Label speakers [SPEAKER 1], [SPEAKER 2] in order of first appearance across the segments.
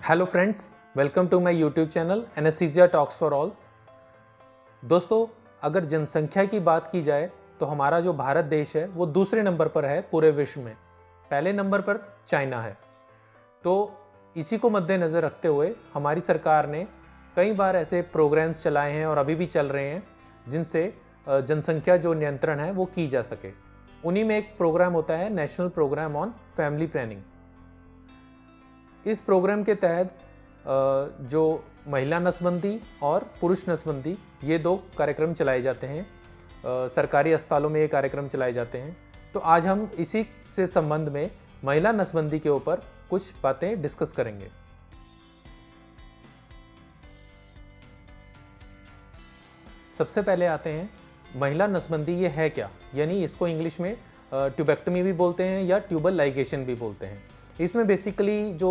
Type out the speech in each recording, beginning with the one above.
[SPEAKER 1] Hello friends, welcome to my YouTube channel anaesthesia talks for all. दोस्तों, अगर जनसंख्या की बात की जाए तो हमारा जो भारत देश है वो दूसरे नंबर पर है पूरे विश्व में। पहले नंबर पर चाइना है। तो इसी को मद्देनज़र रखते हुए हमारी सरकार ने कई बार ऐसे प्रोग्राम्स चलाए हैं और अभी भी चल रहे हैं जिनसे जनसंख्या जो नियंत्रण है वो की जा सके। उन्हीं में एक प्रोग्राम होता है national programme on family planning. इस प्रोग्राम के तहत जो महिला नसबंदी और पुरुष नसबंदी ये दो कार्यक्रम चलाए जाते हैं। सरकारी अस्पतालों में ये कार्यक्रम चलाए जाते हैं। तो आज हम इसी से संबंध में महिला नसबंदी के ऊपर कुछ बातें डिस्कस करेंगे। सबसे पहले आते हैं महिला नसबंदी ये है क्या, यानी इसको इंग्लिश में ट्यूबेक्टमी भी बोलते हैं या ट्यूबल लाइगेशन भी बोलते हैं। इसमें बेसिकली जो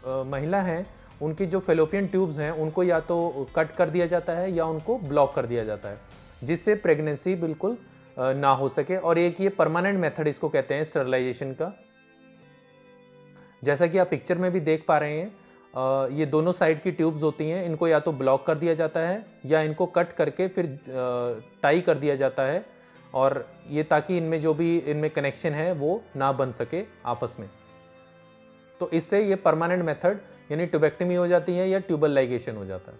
[SPEAKER 1] महिला हैं उनकी जो फेलोपियन ट्यूब्स हैं उनको या तो कट कर दिया जाता है या उनको ब्लॉक कर दिया जाता है, जिससे प्रेगनेंसी बिल्कुल ना हो सके। और एक ये परमानेंट मेथड इसको कहते हैं स्टरलाइजेशन का। जैसा कि आप पिक्चर में भी देख पा रहे हैं, ये दोनों साइड की ट्यूब्स होती हैं, इनको या तो ब्लॉक कर दिया जाता है या इनको कट करके फिर टाई कर दिया जाता है, और ये ताकि इनमें जो भी इनमें कनेक्शन है वो ना बन सके आपस में। तो इससे ये परमानेंट मेथड यानी ट्यूबेक्टमी हो जाती है या ट्यूबल लाइगेशन हो जाता है।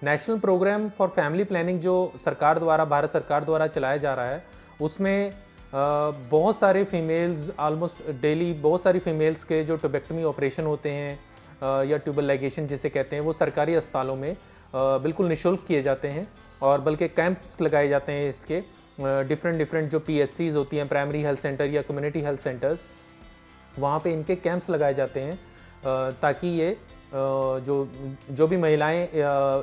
[SPEAKER 1] National programme for family planning जो सरकार द्वारा, भारत सरकार द्वारा चलाया जा रहा है, उसमें बहुत सारे फीमेल्स, ऑलमोस्ट डेली बहुत सारी फीमेल्स के जो ट्यूबेक्टमी ऑपरेशन होते हैं या ट्यूबल लाइगेशन जिसे कहते हैं, वो सरकारी अस्पतालों में बिल्कुल निःशुल्क किए जाते हैं। और बल्कि कैंप्स लगाए जाते हैं इसके। डिफरेंट जो PHCs होती हैं, प्राइमरी हेल्थ सेंटर या कम्युनिटी हेल्थ सेंटर्स, वहाँ पे इनके कैंप्स लगाए जाते हैं ताकि ये जो भी महिलाएं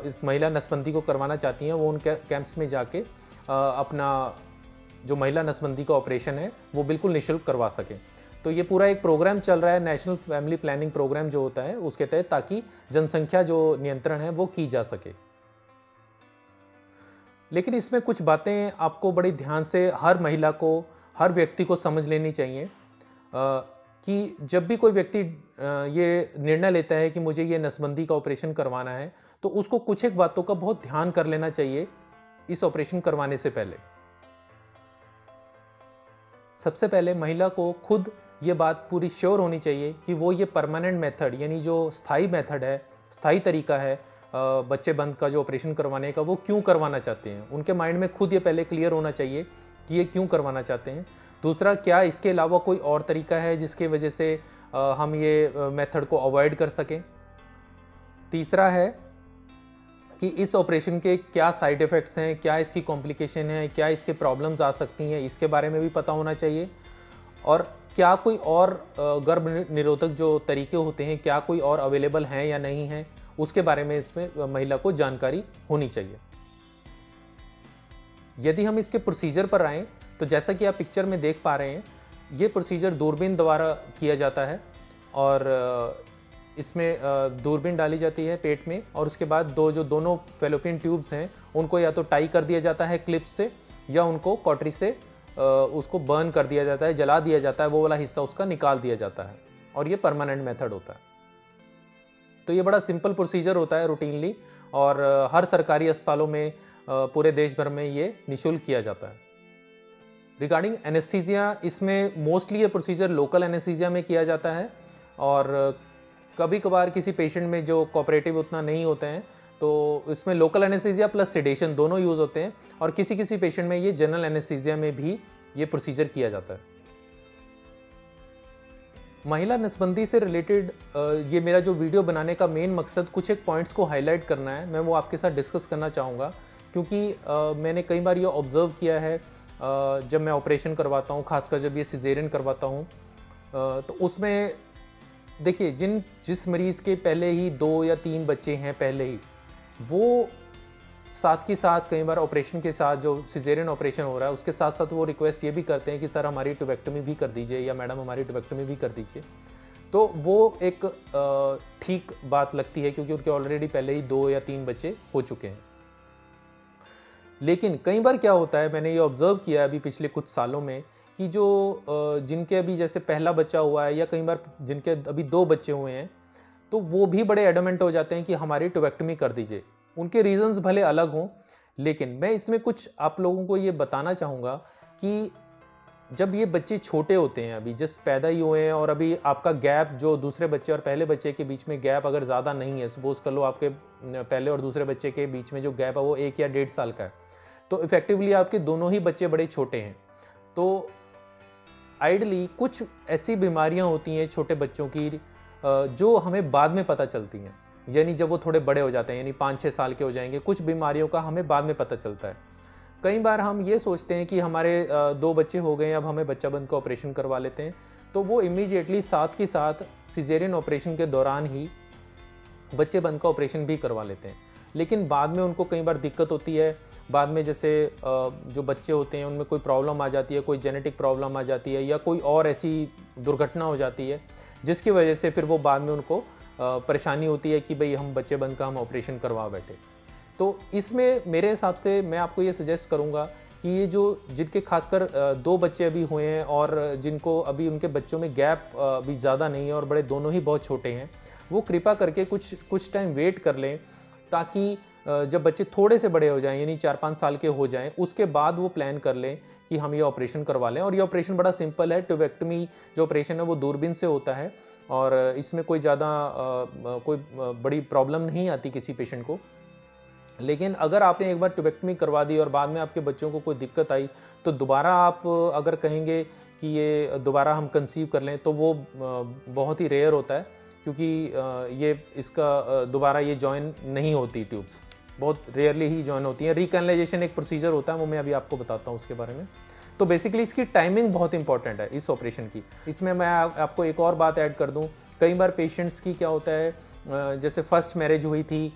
[SPEAKER 1] इस महिला नसबंदी को करवाना चाहती हैं वो उन कैंप्स में जाके अपना जो महिला नसबंदी का ऑपरेशन है वो बिल्कुल निःशुल्क करवा सकें। तो ये पूरा एक प्रोग्राम चल रहा है, नेशनल फैमिली प्लानिंग प्रोग्राम जो होता है उसके तहत, ताकि जनसंख्या जो नियंत्रण है वो की जा सके। लेकिन इसमें कुछ बातें आपको बड़ी ध्यान से हर महिला को, हर व्यक्ति को समझ लेनी चाहिए कि जब भी कोई व्यक्ति ये निर्णय लेता है कि मुझे ये नसबंदी का ऑपरेशन करवाना है, तो उसको कुछ एक बातों का बहुत ध्यान कर लेना चाहिए इस ऑपरेशन करवाने से पहले। सबसे पहले महिला को खुद ये बात पूरी श्योर होनी चाहिए कि वो ये परमानेंट मेथड यानी जो स्थायी मेथड है, स्थायी तरीका है बच्चे बंद का जो ऑपरेशन करवाने का, वो क्यों करवाना चाहते हैं। उनके माइंड में खुद ये पहले क्लियर होना चाहिए कि ये क्यों करवाना चाहते हैं। दूसरा, क्या इसके अलावा कोई और तरीका है जिसके वजह से हम ये मेथड को अवॉइड कर सकें। तीसरा है कि इस ऑपरेशन के क्या साइड इफ़ेक्ट्स हैं, क्या इसकी कॉम्प्लिकेशन है, क्या इसके प्रॉब्लम्स आ सकती हैं, इसके बारे में भी पता होना चाहिए। और क्या कोई और गर्भ निरोधक जो तरीके होते हैं, क्या कोई और अवेलेबल हैं या नहीं हैं, उसके बारे में इसमें महिला को जानकारी होनी चाहिए। यदि हम इसके प्रोसीजर पर आएँ तो जैसा कि आप पिक्चर में देख पा रहे हैं, ये प्रोसीजर दूरबीन द्वारा किया जाता है। और इसमें दूरबीन डाली जाती है पेट में, और उसके बाद जो दोनों फेलोपियन ट्यूब्स हैं उनको या तो टाई कर दिया जाता है क्लिप से, या उनको कॉटरी से उसको बर्न कर दिया जाता है, जला दिया जाता है, वो वाला हिस्सा उसका निकाल दिया जाता है, और ये परमानेंट मेथड होता है। तो ये बड़ा सिंपल प्रोसीजर होता है रूटीनली, और हर सरकारी अस्पतालों में पूरे देश भर में ये निःशुल्क किया जाता है। रिगार्डिंग एनेस्थीसिया, इसमें मोस्टली ये प्रोसीजर लोकल एनेस्थीसिया में किया जाता है, और कभी कभार किसी पेशेंट में जो कोऑपरेटिव उतना नहीं होते हैं तो इसमें लोकल एनेस्थीसिया प्लस सेडेशन दोनों यूज़ होते हैं, और किसी किसी पेशेंट में ये जनरल एनेस्थीसिया में भी ये प्रोसीजर किया जाता है। महिला नसबंदी से रिलेटेड ये मेरा जो वीडियो बनाने का मेन मकसद कुछ एक पॉइंट्स को हाईलाइट करना है। मैं वो आपके साथ डिस्कस करना चाहूँगा, क्योंकि मैंने कई बार ये ऑब्ज़र्व किया है जब मैं ऑपरेशन करवाता हूँ, खासकर जब ये सिजेरियन करवाता हूँ, तो उसमें देखिए जिस मरीज़ के पहले ही 2 या 3 बच्चे हैं पहले ही, वो साथ के साथ कई बार ऑपरेशन के साथ, जो सिजेरियन ऑपरेशन हो रहा है उसके साथ साथ वो रिक्वेस्ट ये भी करते हैं कि सर हमारी ट्यूबेक्टमी भी कर दीजिए, या मैडम हमारी ट्यूबेक्टमी भी कर दीजिए। तो वो एक ठीक बात लगती है, क्योंकि उनके ऑलरेडी पहले ही 2 या 3 बच्चे हो चुके हैं। लेकिन कई बार क्या होता है, मैंने ये ऑब्ज़र्व किया है अभी पिछले कुछ सालों में, कि जो जिनके अभी जैसे पहला बच्चा हुआ है, या कई बार जिनके अभी 2 बच्चे हुए हैं, तो वो भी बड़े एडमेंट हो जाते हैं कि हमारी ट्यूबेक्टमी कर दीजिए। उनके रीजंस भले अलग हों, लेकिन मैं इसमें कुछ आप लोगों को ये बताना चाहूँगा कि जब ये बच्चे छोटे होते हैं, अभी जस्ट पैदा ही हुए हैं, और अभी आपका गैप जो दूसरे बच्चे और पहले बच्चे के बीच में गैप अगर ज़्यादा नहीं है, सपोज कर लो आपके पहले और दूसरे बच्चे के बीच में जो गैप है वो 1 या 1.5 साल का है, तो इफेक्टिवली आपके दोनों ही बच्चे बड़े छोटे हैं। तो आइडली कुछ ऐसी बीमारियां होती हैं छोटे बच्चों की जो हमें बाद में पता चलती हैं, यानी जब वो थोड़े बड़े हो जाते हैं, यानी 5-6 साल के हो जाएंगे, कुछ बीमारियों का हमें बाद में पता चलता है। कई बार हम ये सोचते हैं कि हमारे 2 बच्चे हो गए, अब हमें बच्चा बंद का ऑपरेशन करवा लेते हैं, तो वो इमीडिएटली साथ के साथ सिजेरियन ऑपरेशन के दौरान ही बच्चे बंद का ऑपरेशन भी करवा लेते हैं। लेकिन बाद में उनको कई बार दिक्कत होती है, बाद में जैसे जो बच्चे होते हैं उनमें कोई प्रॉब्लम आ जाती है, कोई जेनेटिक प्रॉब्लम आ जाती है, या कोई और ऐसी दुर्घटना हो जाती है जिसकी वजह से फिर वो बाद में उनको परेशानी होती है कि भाई हम बच्चे बंद का हम ऑपरेशन करवा बैठे। तो इसमें मेरे हिसाब से मैं आपको ये सजेस्ट करूँगा कि ये जो जिनके खासकर 2 बच्चे अभी हुए हैं और जिनको अभी उनके बच्चों में गैप अभी ज़्यादा नहीं है और बड़े दोनों ही बहुत छोटे हैं, वो कृपा करके कुछ टाइम वेट कर लें, ताकि जब बच्चे थोड़े से बड़े हो जाएं, यानी 4-5 साल के हो जाएं, उसके बाद वो प्लान कर लें कि हम ये ऑपरेशन करवा लें। और ये ऑपरेशन बड़ा सिंपल है। ट्यूबेक्टमी जो ऑपरेशन है वो दूरबीन से होता है और इसमें कोई ज़्यादा कोई बड़ी प्रॉब्लम नहीं आती किसी पेशेंट को। लेकिन अगर आपने एक बार ट्यूबेक्टमी करवा दी और बाद में आपके बच्चों को कोई दिक्कत आई, तो दोबारा आप अगर कहेंगे कि ये दोबारा हम कंसीव कर लें, तो वो बहुत ही रेयर होता है, क्योंकि ये इसका दोबारा ये जॉइन नहीं होती, ट्यूब्स बहुत रेयरली ही जॉइन होती हैं। रिकैनलाइजेशन एक प्रोसीजर होता है, वो मैं अभी आपको बताता हूँ उसके बारे में। तो बेसिकली इसकी टाइमिंग बहुत इंपॉर्टेंट है इस ऑपरेशन की। इसमें मैं आपको एक और बात ऐड कर दूँ, कई बार पेशेंट्स की क्या होता है, जैसे फर्स्ट मैरिज हुई थी,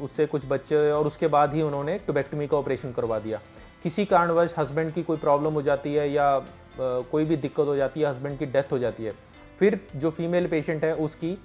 [SPEAKER 1] उससे कुछ बच्चे, और उसके बाद ही उन्होंने ट्यूबेक्टमी का ऑपरेशन करवा दिया। किसी कारणवश हस्बैंड की कोई प्रॉब्लम हो जाती है या कोई भी दिक्कत हो जाती है, हस्बैंड की डेथ हो जाती है, फिर जो फीमेल पेशेंट है उसकी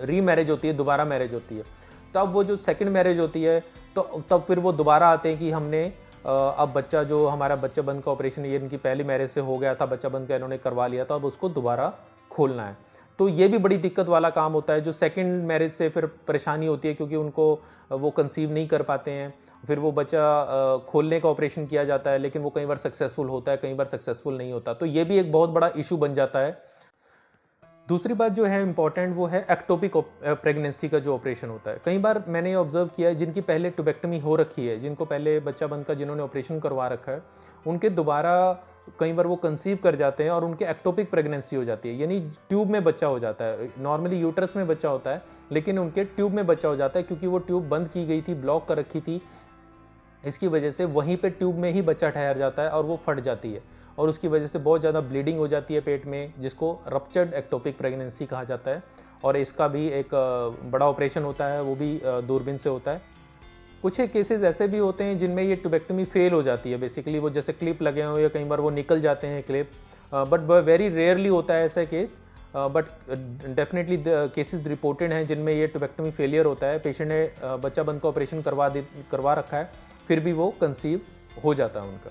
[SPEAKER 1] रीमैरिज होती है, दोबारा मैरिज होती है। तब वो जो सेकंड मैरिज होती है, तो तब फिर वो दोबारा आते हैं कि हमने अब बच्चा जो हमारा बच्चा बंद का ऑपरेशन, ये इनकी पहली मैरिज से हो गया था, बच्चा बंद का इन्होंने करवा लिया था, अब उसको दोबारा खोलना है। तो ये भी बड़ी दिक्कत वाला काम होता है। जो सेकंड मैरिज से फिर परेशानी होती है, क्योंकि उनको वो कंसीव नहीं कर पाते हैं, फिर वो बच्चा खोलने का ऑपरेशन किया जाता है, लेकिन वो कई बार सक्सेसफुल होता है, कई बार सक्सेसफुल नहीं होता। तो ये भी एक बहुत बड़ा इशू बन जाता है। दूसरी बात जो है इंपॉर्टेंट, वो है एक्टोपिक प्रेगनेंसी का जो ऑपरेशन होता है। कई बार मैंने ये ऑब्जर्व किया है, जिनकी पहले ट्यूबेक्टमी हो रखी है, जिनको पहले बच्चा बंद का जिन्होंने ऑपरेशन करवा रखा है, उनके दोबारा कई बार वो कंसीव कर जाते हैं और उनके एक्टोपिक प्रेगनेंसी हो जाती है, यानी ट्यूब में बच्चा हो जाता है। नॉर्मली यूट्रस में बच्चा होता है, लेकिन उनके ट्यूब में बच्चा हो जाता है, क्योंकि वो ट्यूब बंद की गई थी, ब्लॉक कर रखी थी। इसकी वजह से वहीं पे ट्यूब में ही बच्चा ठहर जाता है और वो फट जाती है, और उसकी वजह से बहुत ज़्यादा ब्लीडिंग हो जाती है पेट में, जिसको रप्चर्ड एक्टोपिक प्रेगनेंसी कहा जाता है। और इसका भी एक बड़ा ऑपरेशन होता है, वो भी दूरबीन से होता है। कुछ एक केसेस ऐसे भी होते हैं जिनमें ये ट्यूबेक्टमी फेल हो जाती है, बेसिकली वो जैसे क्लिप लगे हुए या कई बार वो निकल जाते हैं क्लिप, बट वेरी रेयरली होता है ऐसा case, but definitely cases reported हैं जिनमें ये ट्यूबेक्टमी फेलियर होता है। पेशेंट ने बच्चा बंद का ऑपरेशन करवा रखा है, फिर भी वो कंसीव हो जाता है उनका।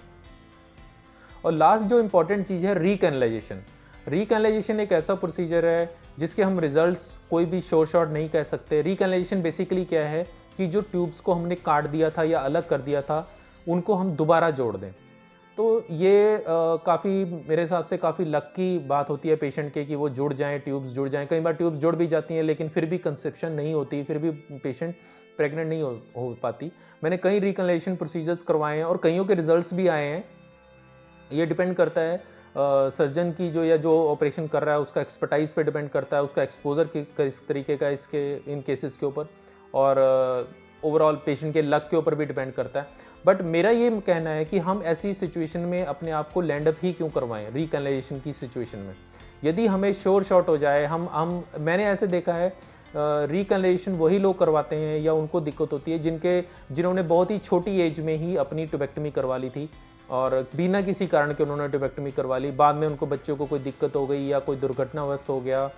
[SPEAKER 1] और लास्ट जो इंपॉर्टेंट चीज़ है, रीकैनलाइजेशन। रीकैनलाइजेशन एक ऐसा प्रोसीजर है जिसके हम रिजल्ट्स कोई भी शोर शॉर्ट नहीं कह सकते। रीकैनलाइजेशन बेसिकली क्या है कि जो ट्यूब्स को हमने काट दिया था या अलग कर दिया था, उनको हम दोबारा जोड़ दें। तो ये काफ़ी मेरे हिसाब से काफ़ी लक की बात होती है पेशेंट के कि वो जुड़ जाएं, ट्यूब्स जुड़ जाएं। कई बार ट्यूब्स जुड़ भी जाती हैं, लेकिन फिर भी कंसेप्शन नहीं होती, फिर भी पेशेंट प्रेग्नेंट नहीं हो पाती। मैंने कई रिकन्वलेशन प्रोसीजर्स करवाए हैं और कईयों के रिजल्ट्स भी आए हैं। ये डिपेंड करता है सर्जन की जो ऑपरेशन कर रहा है उसका एक्सपर्टाइज पे डिपेंड करता है, उसका एक्सपोजर किस तरीके का इसके इन केसेस के ऊपर, और ओवरऑल पेशेंट के लक के ऊपर भी डिपेंड करता है। बट मेरा ये कहना है कि हम ऐसी सिचुएशन में अपने आप को लैंड अप ही क्यों करवाएं रिकन्वलेशन की सिचुएशन में। यदि हमें शोर शॉर्ट हो जाए, मैंने ऐसे देखा है रिकन्वलेशन वही लोग करवाते हैं या उनको दिक्कत होती है जिन्होंने बहुत ही छोटी एज में ही अपनी ट्यूबेक्टमी करवा ली थी और बिना किसी कारण के उन्होंने ट्यूबेक्टमी करवा ली। बाद में उनको बच्चों को कोई दिक्कत हो गई या कोई दुर्घटनावश हो गया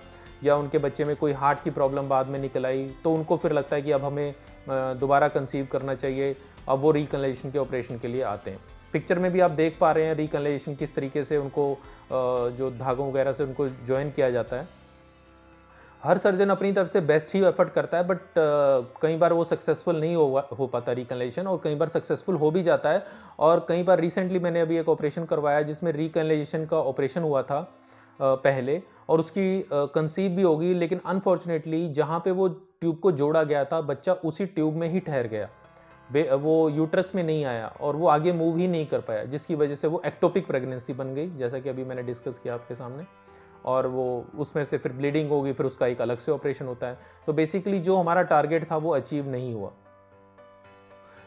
[SPEAKER 1] या उनके बच्चे में कोई हार्ट की प्रॉब्लम बाद में निकल आई, तो उनको फिर लगता है कि अब हमें दोबारा कंसीव करना चाहिए। अब वो रिकन्वलेशन के ऑपरेशन के लिए आते हैं। पिक्चर में भी आप देख पा रहे हैं रिकन्वलेशन किस तरीके से उनको जो धागों वगैरह से उनको ज्वाइन किया जाता है। हर सर्जन अपनी तरफ से बेस्ट ही एफर्ट करता है, बट कई बार वो सक्सेसफुल नहीं हो पाता रिकैनलाइजेशन, और कई बार सक्सेसफुल हो भी जाता है। और कई बार रिसेंटली मैंने अभी एक ऑपरेशन करवाया जिसमें रिकैनलाइजेशन का ऑपरेशन हुआ था पहले, और उसकी कंसीव भी होगी, लेकिन अनफॉर्चुनेटली जहाँ पे वो ट्यूब को जोड़ा गया था बच्चा उसी ट्यूब में ही ठहर गया, वो यूट्रस में नहीं आया और वो आगे मूव ही नहीं कर पाया, जिसकी वजह से वो एक्टोपिक प्रेगनेंसी बन गई, जैसा कि अभी मैंने डिस्कस किया आपके सामने। और वो उसमें से फिर ब्लीडिंग होगी, फिर उसका एक अलग से ऑपरेशन होता है। तो बेसिकली जो हमारा टारगेट था वो अचीव नहीं हुआ।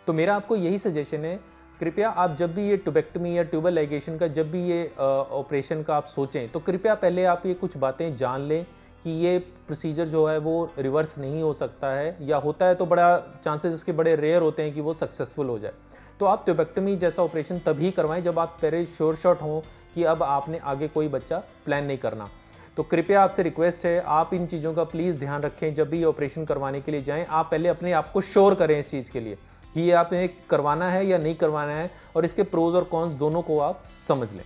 [SPEAKER 1] तो मेरा आपको यही सजेशन है, कृपया आप जब भी ये ट्यूबेक्टमी या ट्यूबल लाइगेशन का जब भी ये ऑपरेशन का आप सोचें, तो कृपया पहले आप ये कुछ बातें जान लें कि ये प्रोसीजर जो है वो रिवर्स नहीं हो सकता है, या होता है तो बड़ा चांसेस इसके बड़े रेयर होते हैं कि वो सक्सेसफुल हो जाए। तो आप ट्यूबेक्टमी जैसा ऑपरेशन तभी करवाएं जब आप पहले श्योर शॉट हों कि अब आपने आगे कोई बच्चा प्लान नहीं करना। तो कृपया आपसे रिक्वेस्ट है, आप इन चीज़ों का प्लीज़ ध्यान रखें। जब भी ये ऑपरेशन करवाने के लिए जाएं, आप पहले अपने आप को श्योर करें इस चीज़ के लिए कि ये आपने करवाना है या नहीं करवाना है, और इसके प्रोज और कॉन्स दोनों को आप समझ लें।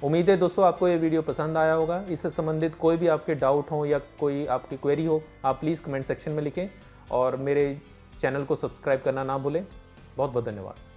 [SPEAKER 1] उम्मीद है दोस्तों आपको ये वीडियो पसंद आया होगा। इससे संबंधित कोई भी आपके डाउट हो या कोई आपकी क्वेरी हो, आप प्लीज़ कमेंट सेक्शन में लिखें, और मेरे चैनल को सब्सक्राइब करना ना भूलें। बहुत बहुत धन्यवाद।